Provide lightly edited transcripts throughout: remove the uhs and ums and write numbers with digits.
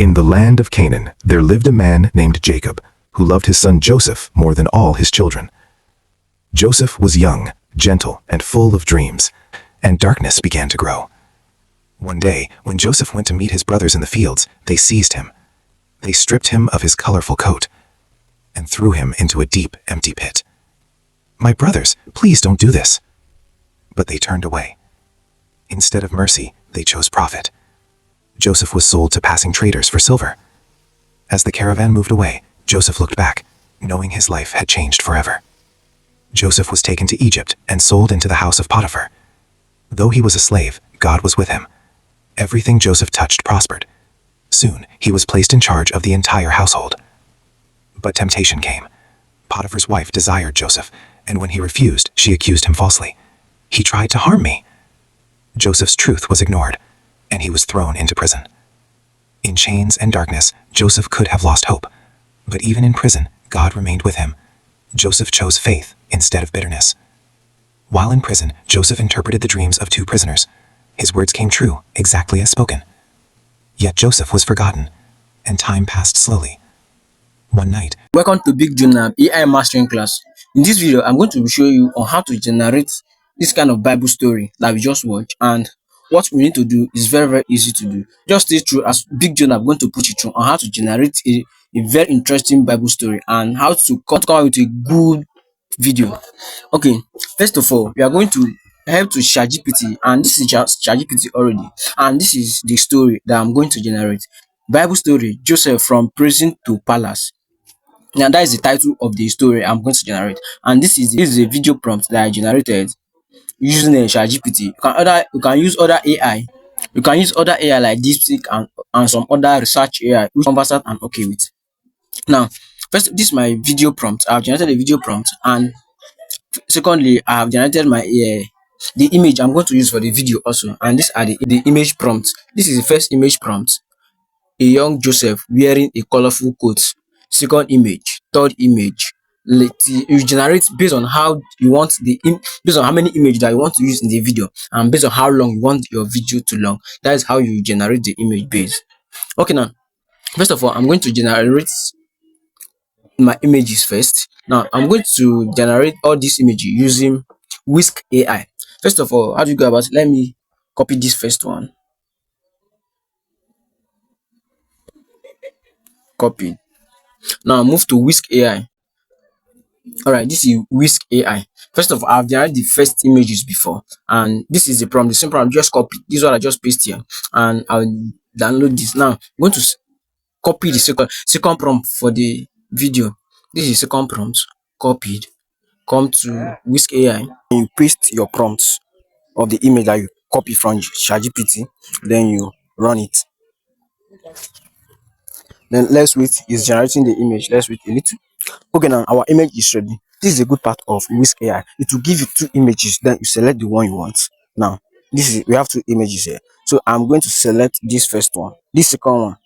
In the land of Canaan, there lived a man named Jacob, who loved his son Joseph more than all his children. Joseph was young, gentle, and full of dreams, and darkness began to grow. One day, when Joseph went to meet his brothers in the fields, they seized him. They stripped him of his colorful coat and threw him into a deep, empty pit. "My brothers, please don't do this." But they turned away. Instead of mercy, they chose profit. Joseph was sold to passing traders for silver. As the caravan moved away, Joseph looked back, knowing his life had changed forever. Joseph was taken to Egypt and sold into the house of Potiphar. Though he was a slave, God was with him. Everything Joseph touched prospered. Soon, he was placed in charge of the entire household. But temptation came. Potiphar's wife desired Joseph, and when he refused, she accused him falsely. "He tried to harm me." Joseph's truth was ignored, and he was thrown into prison. In chains and darkness, Joseph could have lost hope. But even in prison, God remained with him. Joseph chose faith instead of bitterness. While in prison, Joseph interpreted the dreams of 2 prisoners. His words came true, exactly as spoken. Yet Joseph was forgotten, and time passed slowly. One night, Welcome to Big JohnAb AI mastering class. In this video, I'm going to show you on how to generate this kind of Bible story that we just watched, and what we need to do is very easy to do. Just stay through as Big JohnAb I'm going to put you through on how to generate a very interesting Bible story and how to come up with a good video. Okay, first of all, we are going to help to ChatGPT, and this is just ChatGPT already, and this is the story that I'm going to generate. Bible story: Joseph from prison to palace. Now that is the title of the story I'm going to generate, and this is a video prompt that I generated using a ChatGPT. You can use other AI. You can use other AI like DeepSeek and some other research AI which I'm versed and okay with. Now, first, this is my video prompt. I've generated a video prompt, and secondly, I have generated my the image I'm going to use for the video also, and these are the image prompts. This is the first image prompt: a young Joseph wearing a colorful coat. Second image, third image. You generate based on how you want based on how many images that you want to use in the video, and based on how long you want your video to long. That is how you generate the image base. Okay, now first of all, I'm going to generate my images first. Now I'm going to generate all these images using Whisk AI. First of all, how do you go about it? Let me copy this first one. Copy. Now move to Whisk AI. All right, this is Whisk AI. First of all, I've generated the first images before, and this is the prompt. The same prompt, just copy. This is what I just paste here, and I'll download this. Now I'm going to copy the second prompt for the video. This is second prompt copied. Come to Whisk AI. You paste your prompts of the image that you copy from ChatGPT, then you run it. Then let's wait. It's generating the image. Let's wait a little. Okay, now our image is ready. This is a good part of Whisk AI. It will give you 2 images, then you select the one you want. Now, we have 2 images here. So I'm going to select this first one, this second one.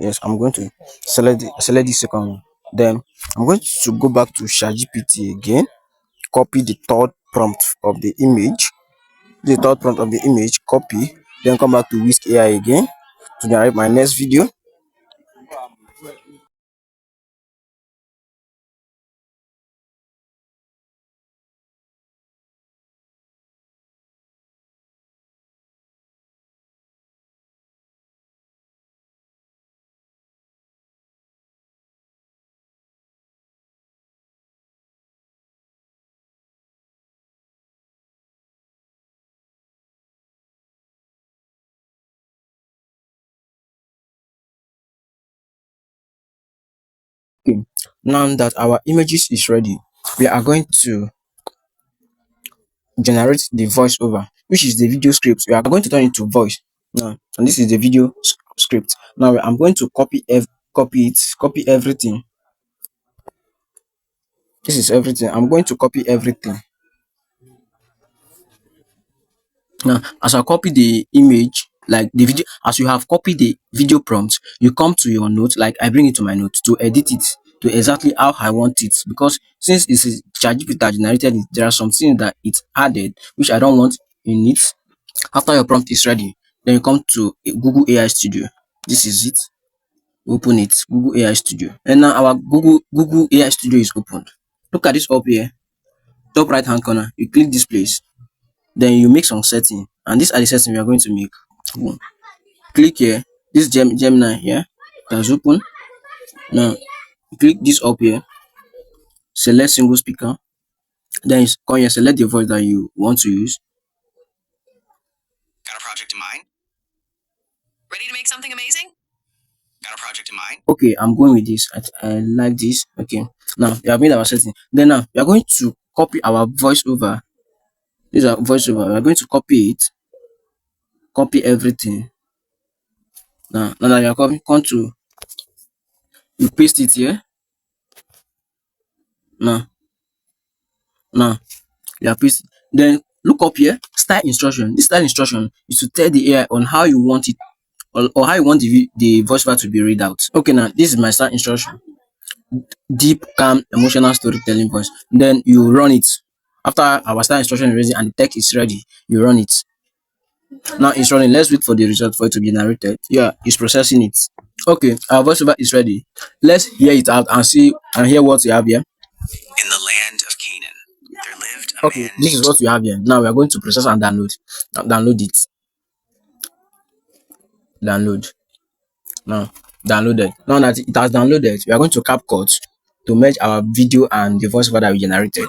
Yes, I'm going to select this second one. Then I'm going to go back to ChatGPT again, copy the third prompt of the image, copy, then come back to Whisk AI again to generate my next video. Okay, now that our images is ready, we are going to generate the voiceover, which is the video script. We are going to turn it to voice now, and this is the video script. Now I'm going to copy everything. This is everything. I'm going to copy everything. Now, as I copy the image, like the video, as you have copied the video prompt, you come to your note, like I bring it to my notes to edit it to exactly how I want it, because since it's a ChatGPT that generated it, there are some things that it's added which I don't want in it. After your prompt is ready, then you come to Google AI Studio. This is it. Open it, Google AI Studio. And now our Google AI Studio is opened. Look at this up here, top right hand corner. You click this place, then you make some setting, and these are the settings we are going to make. Boom. Click here, this Gemini here, that's open. Now click this up here, select single speaker, then you come here, select the voice that you want to use. Got a project in mind? Ready to make something amazing? Got a project in mind? Okay, I'm going with this. I like this. Okay, now we have made our setting. Then now we are going to copy our voiceover. This is our voiceover. We are going to copy it, copy everything. Now that you are copying, come to you paste it here. Now you are paste. Then look up here, style instruction. This style instruction is to tell the AI on how you want it, or how you want the voiceover to be read out. Okay, now this is my style instruction. Deep, calm, emotional storytelling voice. Then you run it. After our style instruction is ready and the text is ready, you run it. Now it's running. Let's wait for the result for it to be generated. Yeah, it's processing it. Okay, our voiceover is ready. Let's hear it out and see and hear what we have here. In the land of Canaan, there lived a Okay, man this is named what we have here. Now we are going to process and download. Download it. Download. Now downloaded. Now that it has downloaded, we are going to CapCut to merge our video and the voiceover that we generated.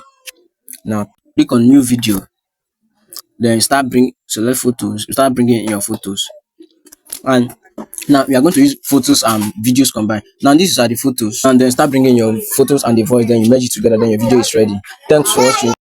Now click on new video. Then select photos. You start bringing in your photos. And now we are going to use photos and videos combined. Now these are the photos. And then start bringing your photos and the voice. Then you merge it together. Then your video is ready. Thanks for watching.